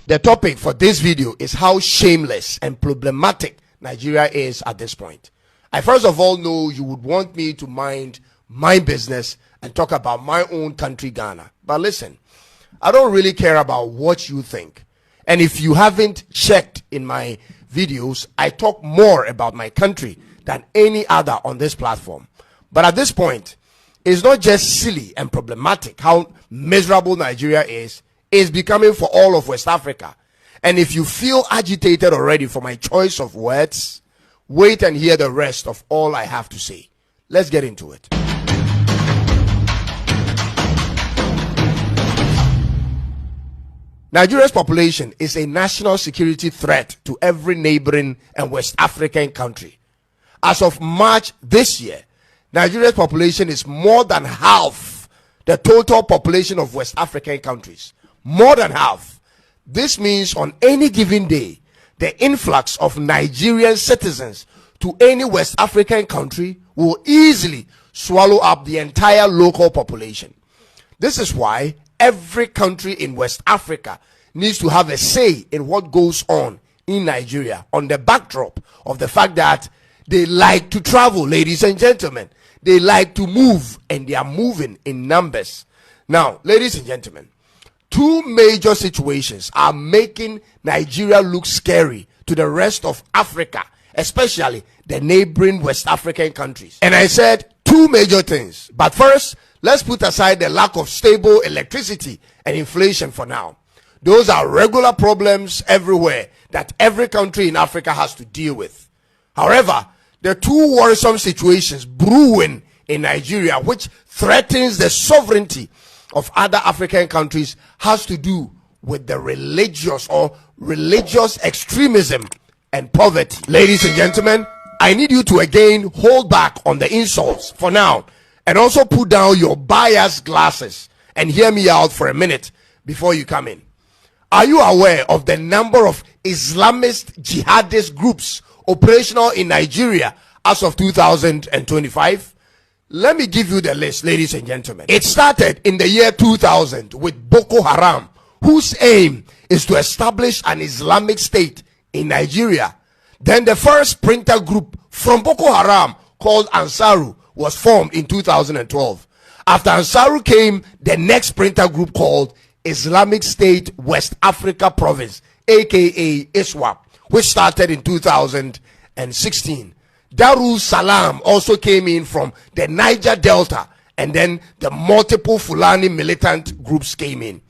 The topic for this video is how shameless and problematic Nigeria is at this point. I first of all know you would want me to mind my business and talk about my own country, Ghana. But listen, I don't really care about what you think. And if you haven't checked in my videos, I talk more about my country than any other on this platform. But at this point, it's not just silly and problematic how miserable Nigeria is. It's becoming for all of West Africa. And if you feel agitated already for my choice of words, wait and hear the rest of all I have to say. Let's get into it. Nigeria's population is a national security threat to every neighboring and West African country. As of March this year, Nigeria's population is more than half the total population of West African countries. More than half. This means on any given day, the influx of Nigerian citizens to any West African country will easily swallow up the entire local population. This is why every country in West Africa needs to have a say in what goes on in Nigeria, on the backdrop of the fact that they like to travel, ladies and gentlemen. They like to move, and they are moving in numbers. Now, ladies and gentlemen, two major situations are making Nigeria look scary to the rest of Africa, especially the neighboring West African countries. And I said two major things. But first, let's put aside the lack of stable electricity and inflation for now. Those are regular problems everywhere that every country in Africa has to deal with. However, the two worrisome situations brewing in Nigeria, which threatens the sovereignty of other African countries, has to do with the religious extremism and poverty. Ladies and gentlemen, I need you to again hold back on the insults for now and also put down your biased glasses and hear me out for a minute before you come in. Are you aware of the number of Islamist jihadist groups operational in Nigeria as of 2025? Let me give you the list, ladies and gentlemen. It started in the year 2000 with Boko Haram, whose aim is to establish an Islamic state in Nigeria. Then the first splinter group from Boko Haram, called Ansaru, was formed in 2012. After Ansaru came the next splinter group called Islamic State West Africa Province, aka ISWAP, which started in 2016. Darul Salam also came in from the Niger Delta, and then the multiple Fulani militant groups came in.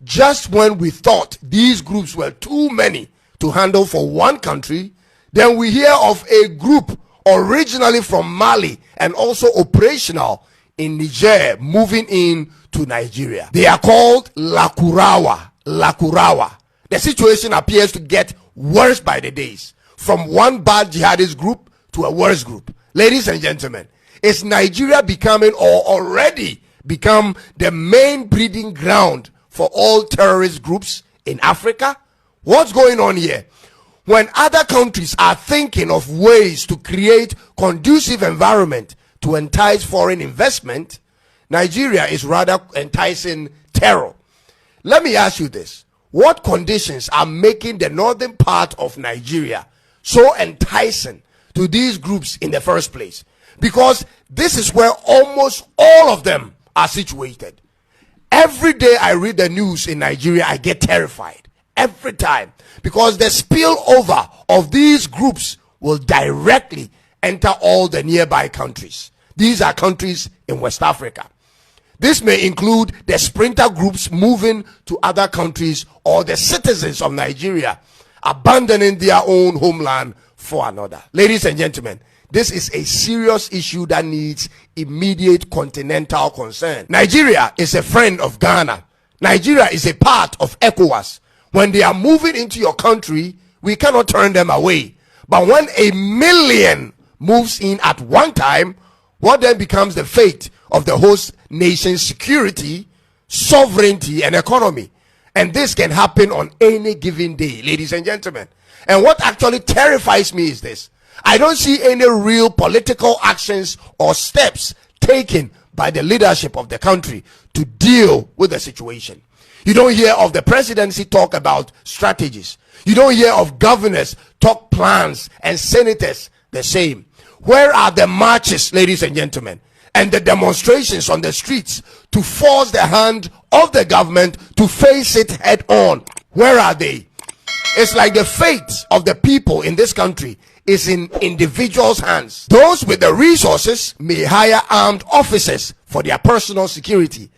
Just when we thought these groups were too many to handle for one country, then we hear of a group originally from Mali and also operational in Niger moving in to Nigeria. They are called Lakurawa. The situation appears to get worse by the days, from one bad jihadist group to a worse group. Ladies and gentlemen, is Nigeria becoming, or already become, the main breeding ground for all terrorist groups in Africa? What's going on here? When other countries are thinking of ways to create conducive environment to entice foreign investment, Nigeria is rather enticing terror. Let me ask you this. What conditions are making the northern part of Nigeria so enticing to these groups in the first place? Because this is where almost all of them are situated. Every day I read the news in Nigeria, I get terrified. Every time. Because the spillover of these groups will directly enter all the nearby countries. These are countries in West Africa. This may include the splinter groups moving to other countries, or the citizens of Nigeria abandoning their own homeland for another. Ladies and gentlemen, this is a serious issue that needs immediate continental concern. Nigeria is a friend of Ghana. Nigeria is a part of ECOWAS. When they are moving into your country, we cannot turn them away. But when 1 million moves in at one time, what then becomes the fate of the host nation's security, sovereignty, and economy? And this can happen on any given day, ladies and gentlemen. And what actually terrifies me is this. I don't see any real political actions or steps taken by the leadership of the country to deal with the situation. You don't hear of the presidency talk about strategies. You don't hear of governors talk plans, and senators the same. Where are the marches, ladies and gentlemen, and the demonstrations on the streets to force the hand of the government to face it head on? Where are they? It's like the fate of the people in this country is in individuals' hands. Those with the resources may hire armed officers for their personal security,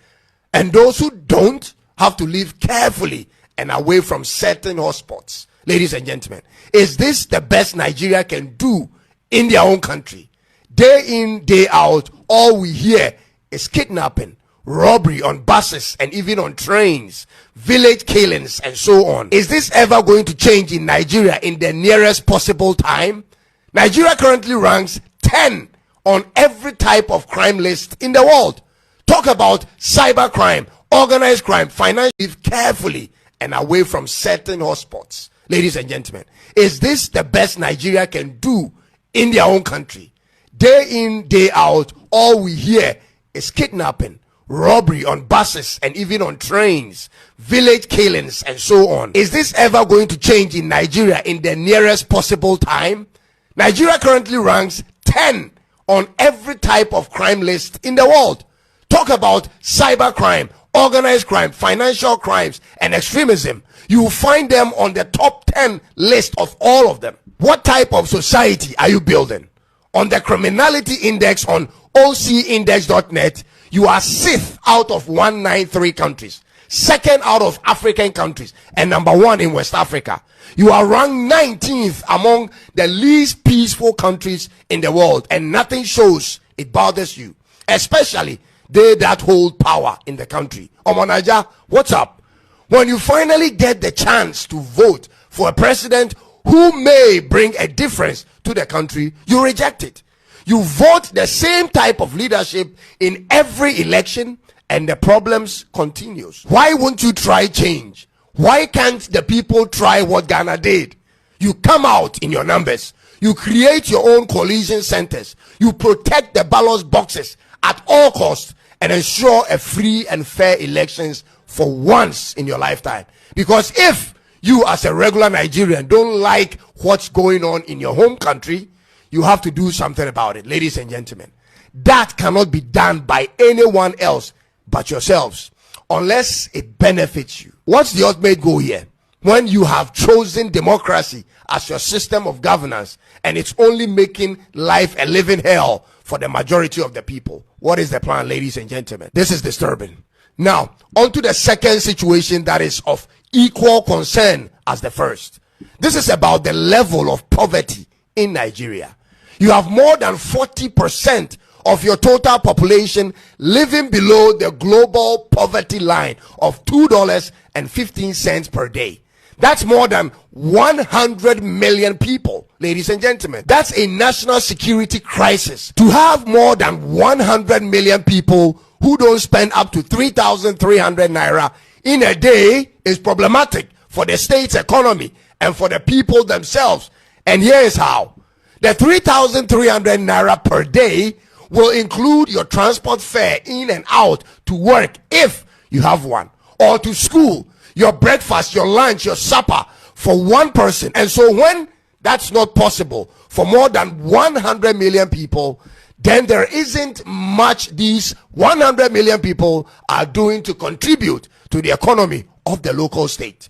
and those who don't have to live carefully and away from certain hotspots. Ladies and gentlemen, is this the best Nigeria can do in their own country? Day in, day out, all we hear is kidnapping, robbery on buses and even on trains, village killings and so on. Is this ever going to change in Nigeria in the nearest possible time? Nigeria currently ranks 10 on every type of crime list in the world. Talk about cybercrime, organized crime, financial. Live carefully and away from certain hotspots. Ladies and gentlemen, is this the best Nigeria can do in their own country? Day in, day out, all we hear is kidnapping, robbery on buses and even on trains, village killings and so on. Is this ever going to change in Nigeria in the nearest possible time? Nigeria currently ranks 10 on every type of crime list in the world. Talk about cybercrime, organized crime, financial crimes and extremism. You will find them on the top 10 list of all of them. What type of society are you building? On the criminality index on ocindex.net, you are 6th out of 193 countries, 2nd out of African countries, and number 1 in West Africa. You are ranked 19th among the least peaceful countries in the world, and nothing shows it bothers you, especially they that hold power in the country. Omonaja, what's up? When you finally get the chance to vote for a president who may bring a difference to the country, you reject it. You vote the same type of leadership in every election, and the problems continues. Why won't you try change? Why can't the people try what Ghana did? You come out in your numbers. You create your own coalition centers. You protect the ballot boxes at all costs and ensure a free and fair elections for once in your lifetime. Because if you as a regular Nigerian don't like what's going on in your home country, you have to do something about it. Ladies and gentlemen, that cannot be done by anyone else but yourselves unless it benefits you. What's the ultimate goal here? When you have chosen democracy as your system of governance and it's only making life a living hell for the majority of the people, what is the plan, ladies and gentlemen? This is disturbing. Now, on to the second situation that is of equal concern as the first. This is about the level of poverty in Nigeria. You have more than 40% of your total population living below the global poverty line of $2.15 per day. That's more than 100 million people, ladies and gentlemen. That's a national security crisis. To have more than 100 million people who don't spend up to 3,300 naira in a day is problematic for the state's economy and for the people themselves. And here is how. The 3,300 naira per day will include your transport fare in and out to work if you have one, or to school, your breakfast, your lunch, your supper for one person. And so when that's not possible for more than 100 million people, then there isn't much these 100 million people are doing to contribute to the economy of the local state.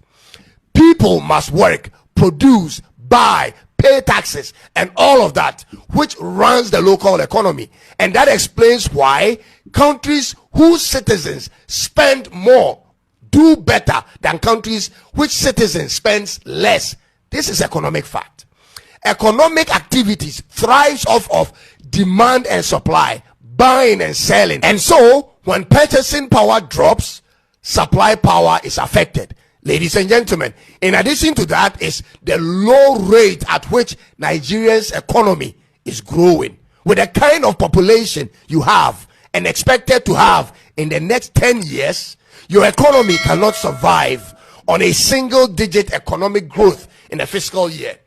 People must work, produce, buy, pay taxes and all of that, which runs the local economy. And that explains why countries whose citizens spend more do better than countries which citizens spends less. This is economic fact. Economic activities thrives off of demand and supply, buying and selling. And so when purchasing power drops, supply power is affected. Ladies and gentlemen, in addition to that is the low rate at which Nigeria's economy is growing. With the kind of population you have and expected to have in the next 10 years, your economy cannot survive on a single-digit economic growth in a fiscal year.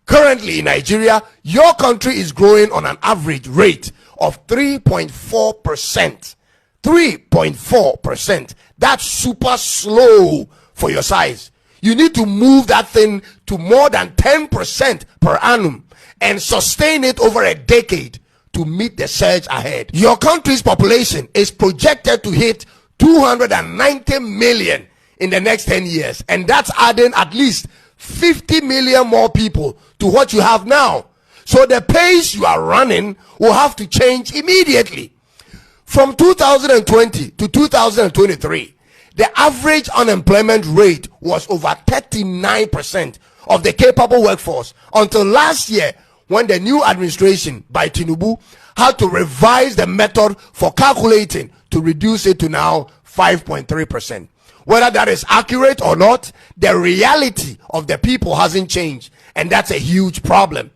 Currently in Nigeria, your country is growing on an average rate of 3.4%. 3.4%. That's super slow for your size. You need to move that thing to more than 10% per annum and sustain it over a decade to meet the surge ahead. Your country's population is projected to hit 290 million in the next 10 years, and that's adding at least 50 million more people to what you have now. So the pace you are running will have to change immediately. From 2020 to 2023, the average unemployment rate was over 39% of the capable workforce until last year, when the new administration by Tinubu had to revise the method for calculating to reduce it to now 5.3%. Whether that is accurate or not, the reality of the people hasn't changed, and that's a huge problem.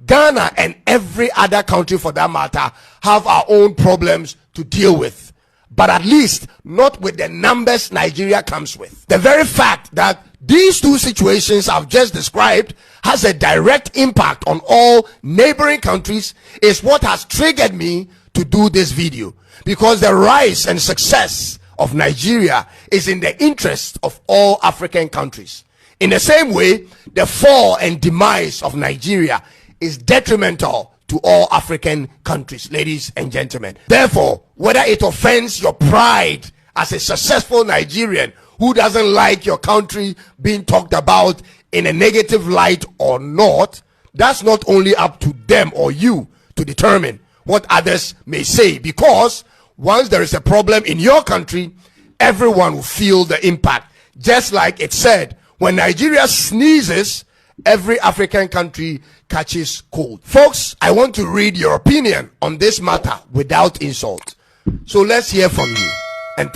Ghana and every other country for that matter have our own problems to deal with, but at least not with the numbers Nigeria comes with. The very fact that these two situations I've just described has a direct impact on all neighboring countries is what has triggered me to do this video, because the rise and success of Nigeria is in the interest of all African countries. In the same way, the fall and demise of Nigeria is detrimental to all African countries, ladies and gentlemen. Therefore, whether it offends your pride as a successful Nigerian who doesn't like your country being talked about in a negative light or not, that's not only up to them or you to determine what others may say, because once there is a problem in your country, everyone will feel the impact. Just like it said, when Nigeria sneezes, every African country catches cold. Folks, I want to read your opinion on this matter without insult. So let's hear from you. And